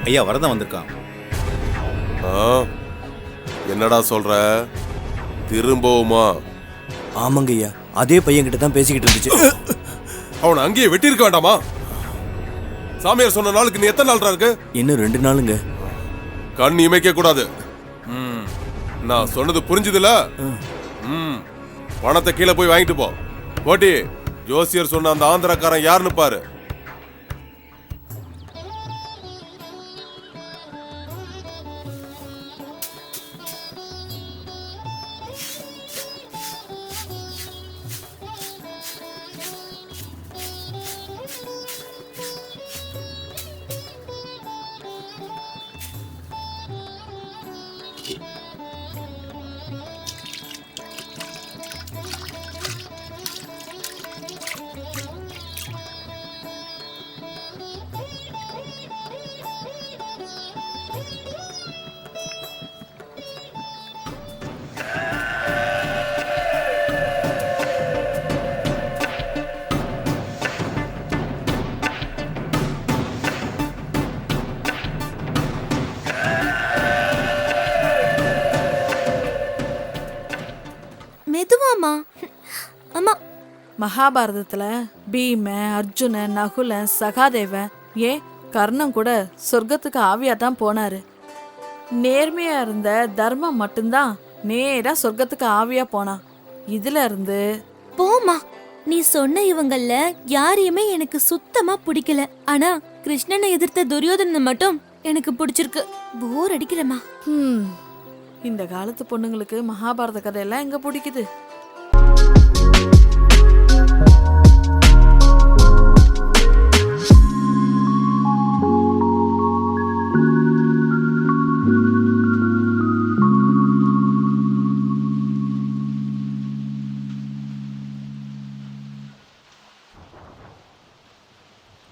ஐயா வரதான் வந்திருக்கான். என்னடா சொல்ற? திரும்பவுமா? ஆமாங்க ஐயா, அதே பையன்கிட்ட தான் பேசிக்கிட்டு இருந்துச்சு. அவனை அங்கேயே வெட்டி இருக்க வேண்டாமா? சாமியார் சொன்ன நாளுக்கு நீ எத்தனை நாள் இருக்கு? இன்னும் 2 நாளுங்க. கண் இமைக்க கூடாது. நான் சொன்னது புரிஞ்சுதுல? பணத்தை கீழே போய் வாங்கிட்டு போ. போட்டி, ஜோசியர் சொன்ன அந்த ஆந்திரக்காரன் யாருன்னு பாரு. மெதுவாமா. அம்மா, மகாபாரதத்துல பீம, அர்ஜுனன், நகுலன், சகாதேவன், ஏன் கர்ணன் கூட சொர்க்கத்துக்கு ஆவியா தான் போனாரு. நேர்மையா இருந்த தர்மம் மட்டும்தான் நேரா சொர்க்கத்துக்கு ஆவியா போனான். இதுல இருந்து போமா. நீ சொன்ன இவங்கள யாரையுமே எனக்கு சுத்தமா பிடிக்கல. ஆனா கிருஷ்ணனை எதிர்த்த துரியோதனன் மட்டும் எனக்கு பிடிச்சிருக்கு. போர் அடிக்கிறமா. இந்த காலத்து பொண்ணுங்களுக்கு மகாபாரத கதையெல்லாம் எங்க பிடிக்குது?